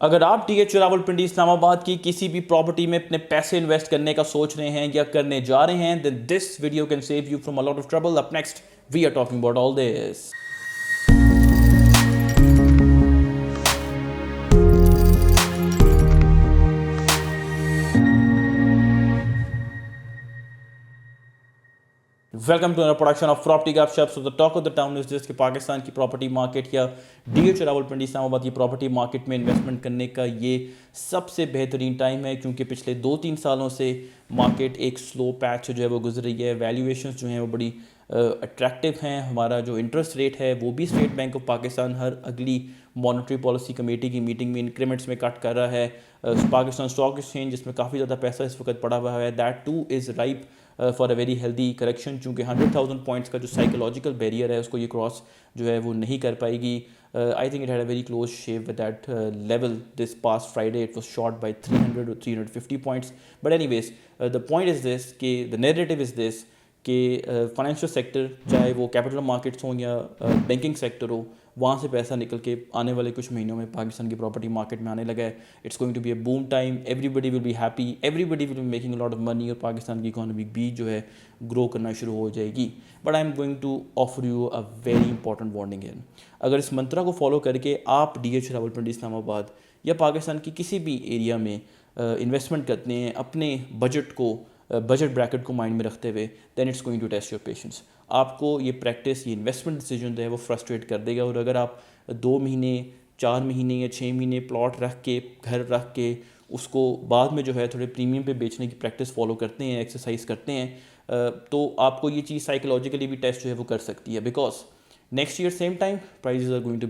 اگر آپ T H Rawalpindi اسلام آباد کی کسی بھی پراپرٹی میں اپنے پیسے انویسٹ کرنے کا سوچ رہے ہیں یا کرنے جا رہے ہیں then this video can save you from a lot of trouble. Up next we are talking about all this. Welcome to another production of Property Gap. So the talk of the town is this کہ پاکستان کی property market یا D H Rawalpindi اسلام آباد کی property market میں investment کرنے کا یہ سب سے بہترین ٹائم ہے، کیونکہ پچھلے 2-3 سالوں سے مارکیٹ ایک سلو پیچ جو ہے وہ گزر رہی ہے. ویلیویشنز جو ہیں وہ بڑی اٹریکٹیو ہیں. ہمارا جو انٹرسٹ ریٹ ہے وہ بھی اسٹیٹ بینک آف پاکستان ہر اگلی مانیٹری پالیسی کمیٹی کی میٹنگ میں انکریمنٹس میں کٹ کر رہا ہے. پاکستان اسٹاک ایکسچینج جس میں کافی زیادہ پیسہ اس وقت پڑا ہوا ہے، that two is ripe for a very healthy correction, چونکہ 100,000 پوائنٹس کا جو سائیکولوجیکل بیریئر ہے اس کو یہ کراس جو ہے وہ نہیں کر پائے گی. I think it had a very close shape with that level this past Friday. It was short by 300 or 350 points. But anyways the point is this کہ دا نیریٹو از دس کہ financial sector چاہے وہ capital markets ہوں یا banking sector ہو، وہاں سے پیسہ نکل کے آنے والے کچھ مہینوں میں پاکستان کی پراپرٹی مارکیٹ میں آنے لگا ہے. It's going to be a boom time. Everybody will be happy, everybody will be making a lot of money, اور پاکستان کی اکانومی بھی جو ہے گرو کرنا شروع ہو جائے گی. But I am going to offer you a very important warning ہے. اگر اس منترا کو فالو کر کے آپ ڈی ایچ راولپنڈی اسلام آباد یا پاکستان کی کسی بھی ایریا میں انویسٹمنٹ کرتے ہیں اپنے بجٹ بریکٹ کو مائنڈ میں رکھتے ہوئے، then it's going to test your patience. آپ کو یہ پریکٹس، یہ انویسٹمنٹ ڈیسیجن جو ہے وہ فرسٹریٹ کر دے گا. اور اگر آپ 2 مہینے 4 مہینے یا 6 مہینے پلاٹ رکھ کے گھر رکھ کے اس کو بعد میں جو ہے تھوڑے پریمیم پہ بیچنے کی پریکٹس فالو کرتے ہیں، ایکسرسائز کرتے ہیں، تو آپ کو یہ چیز سائیکولوجیکلی بھی ٹیسٹ جو ہے وہ کر سکتی ہے. Because next year same time prices are going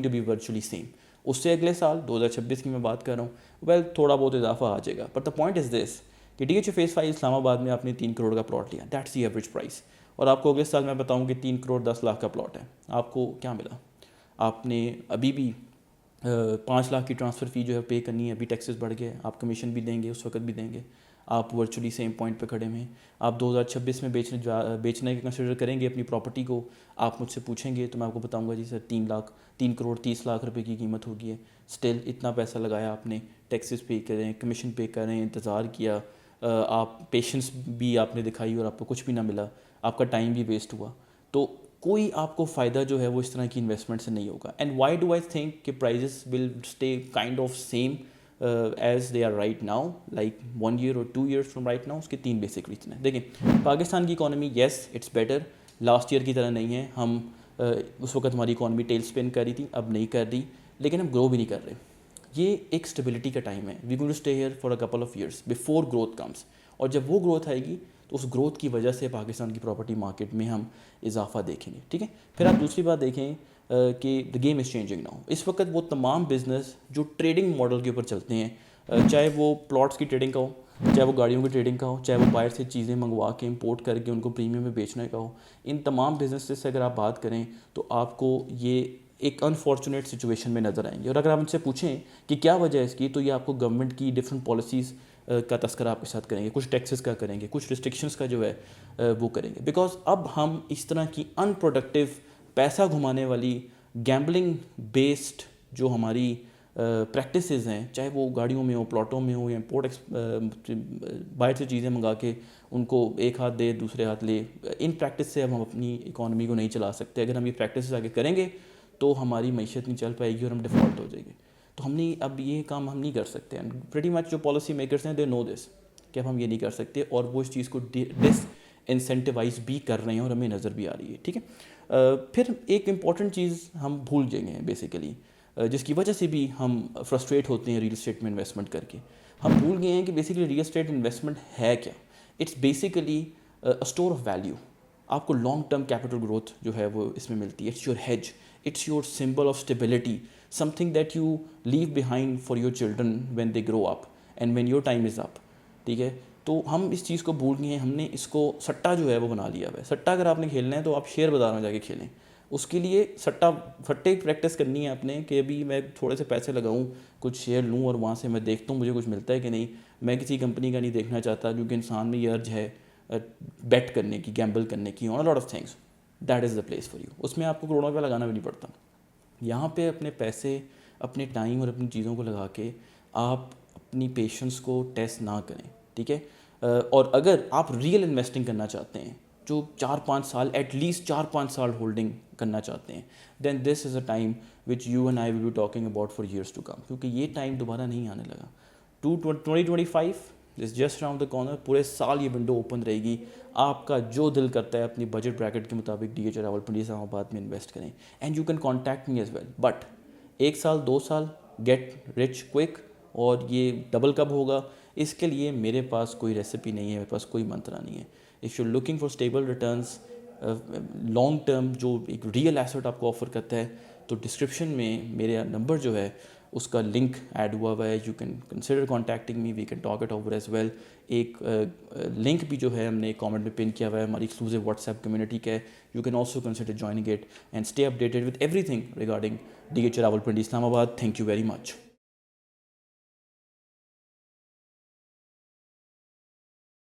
to be virtually same. اس سے اگلے سال 2026 کی میں بات کر رہا ہوں، تھوڑا بہت اضافہ آ جائے گا. But the point is this کہ ڈی ایچ فیز 5 اسلام آباد میں آپ نے 3 کروڑ کا پلاٹ لیا، دیٹس دی ایوریج پرائز. اور آپ کو اگلے سال میں بتاؤں کہ 3 کروڑ 10 لاکھ کا پلاٹ ہے، آپ کو کیا ملا؟ آپ نے ابھی بھی 5 لاکھ کی ٹرانسفر فی جو ہے پے کرنی ہے. ابھی ٹیکسز بڑھ گئے، آپ کمیشن بھی دیں گے، اس وقت بھی دیں گے. آپ ورچولی سیم پوائنٹ پہ کھڑے ہیں. آپ 2026 میں بیچنے کے کنسیڈر کریں گے اپنی پراپرٹی کو. آپ مجھ سے پوچھیں گے تو میں آپ کو بتاؤں گا جی سر 3 کروڑ 30 لاکھ روپے کی قیمت ہوگی ہے. اسٹل اتنا پیسہ لگایا آپ نے، ٹیکسز پے کریں، کمیشن پے کریں، انتظار کیا، آپ پیشنس بھی آپ نے دکھائی اور آپ کو کچھ بھی نہ ملا، آپ کا ٹائم بھی ویسٹ ہوا. تو کوئی آپ کو فائدہ جو ہے وہ اس طرح کی انویسٹمنٹ سے نہیں ہوگا. And why do I think کہ prices will stay kind of same as they are right now, like 1 year or 2 years from right now؟ اس کے 3 بیسک ریزن ہیں. دیکھیں، پاکستان کی economy yes it's better, last year کی طرح نہیں ہے. ہم اس وقت ہماری اکانومی ٹیل اسپن کر رہی تھی، اب نہیں کر رہی، لیکن ہم گرو بھی نہیں کر رہے. یہ ایک اسٹیبلٹی کا ٹائم ہے. We going to stay here for a couple of years before growth comes. اور جب وہ گروتھ آئے گی تو اس گروتھ کی وجہ سے پاکستان کی پراپرٹی مارکیٹ میں ہم اضافہ دیکھیں گے. ٹھیک ہے. پھر آپ دوسری بات دیکھیں کہ the game is changing now. اس وقت وہ تمام بزنس جو ٹریڈنگ ماڈل کے اوپر چلتے ہیں، چاہے وہ پلاٹس کی ٹریڈنگ کا ہو، چاہے وہ گاڑیوں کی ٹریڈنگ کا ہو، چاہے وہ باہر سے چیزیں منگوا کے امپورٹ کر کے ان کو پریمیم میں بیچنے کا ہو، ان تمام بزنس سے اگر آپ بات کریں تو آپ کو یہ ایک انفارچونیٹ سچویشن میں نظر آئیں گے. اور اگر آپ ان سے پوچھیں کہ کیا وجہ ہے اس کی، تو یہ آپ کو گورنمنٹ کی ڈفرینٹ پالیسیز کا تذکرہ آپ کے ساتھ کریں گے، کچھ ٹیکسز کا کریں گے، کچھ ریسٹرکشنز کا جو ہے وہ کریں گے. بیکاز اب ہم اس طرح کی ان پروڈکٹیو پیسہ گھمانے والی گیمبلنگ بیسڈ جو ہماری پریکٹسز ہیں، چاہے وہ گاڑیوں میں ہو، پلاٹوں میں ہو، یا باہر سے چیزیں منگا کے ان کو ایک ہاتھ دے دوسرے ہاتھ لے، ان پریکٹس سے اب ہم اپنی اکانومی کو نہیں چلا سکتے. اگر ہم یہ پریکٹسز آگے کریں گے تو ہماری معیشت نہیں چل پائے گی اور ہم ڈیفالٹ ہو جائیں گے. تو ہم نہیں، اب یہ کام ہم نہیں کر سکتے. اینڈ پریٹی مچ جو پالیسی میکرس ہیں دے نو دس کہ اب ہم یہ نہیں کر سکتے، اور وہ اس چیز کو ڈس انسینٹیوائز بھی کر رہے ہیں اور ہمیں نظر بھی آ رہی ہے. ٹھیک ہے. پھر ایک امپورٹنٹ چیز ہم بھول جائیں گے بیسیکلی، جس کی وجہ سے بھی ہم فرسٹریٹ ہوتے ہیں ریل اسٹیٹ میں انویسٹمنٹ کر کے. ہم بھول گئے ہیں کہ بیسیکلی ریل اسٹیٹ انویسٹمنٹ ہے کیا. It's basically a store of value. آپ کو لانگ ٹرم کیپٹل گروتھ جو ہے وہ اس میں ملتی ہے. It's your hedge, it's your symbol of stability, something that you leave behind for your children when they grow up and when your time is up. ٹھیک ہے. تو ہم اس چیز کو بھول گئے ہیں. ہم نے اس کو سٹا جو ہے وہ بنا لیا ہوا ہے. سٹا اگر آپ نے کھیلنا ہے تو آپ شیئر بازار میں جا کے کھیلیں. اس کے لیے پھٹے پریکٹس کرنی ہے آپ نے کہ ابھی میں تھوڑے سے پیسے لگاؤں، کچھ شیئر لوں اور وہاں سے میں دیکھتا ہوں مجھے کچھ ملتا ہے کہ نہیں. میں کسی کمپنی کا نہیں دیکھنا چاہتا، کیونکہ انسان میں یہ ارج ہے بیٹ کرنے کی، گیمبل کرنے کی، on a lot of things. That is the place for you. اس میں آپ کو کروڑوں روپیہ لگانا بھی نہیں پڑتا. یہاں پہ اپنے پیسے اپنے ٹائم اور اپنی چیزوں کو لگا کے آپ اپنی پیشنس کو ٹیسٹ نہ کریں, ٹھیک ہے. اور اگر آپ ریئل انویسٹنگ کرنا چاہتے ہیں, جو 4-5 سال ایٹ لیسٹ 4-5 سال ہولڈنگ کرنا چاہتے ہیں, then this is a time which you and I will be talking about for years to come, کیونکہ یہ ٹائم دوبارہ نہیں آنے لگا. 2025 is just around the corner. پورے سال یہ ونڈو اوپن رہے گی. آپ کا جو دل کرتا ہے اپنی بجٹ بریکٹ کے مطابق ڈی ایچ راولپنڈی اسلام آباد میں انویسٹ کریں, and you can contact me as well. But 1 سال 2 سال گیٹ رچ کوئک, اور یہ ڈبل کب ہوگا اس کے لیے میرے پاس کوئی ریسیپی نہیں ہے, میرے پاس کوئی منترا نہیں ہے. If you looking for stable returns long term, جو ایک ریئل ایسٹ آپ کو آفر کرتا ہے, تو ڈسکرپشن میں میرے نمبر جو ہے اس کا لنک ایڈ ہوا ہوا ہے. You can consider contacting me, we can talk it over as well. ایک لنک بھی جو ہے ہم نے کامنٹ میں پن کیا ہوا ہے ہماری ایکسکلوسیو واٹس ایپ کمیونٹی کا ہے. You can also consider joining it and stay updated with everything regarding D H Rawalpindi Islamabad. Thank you very much.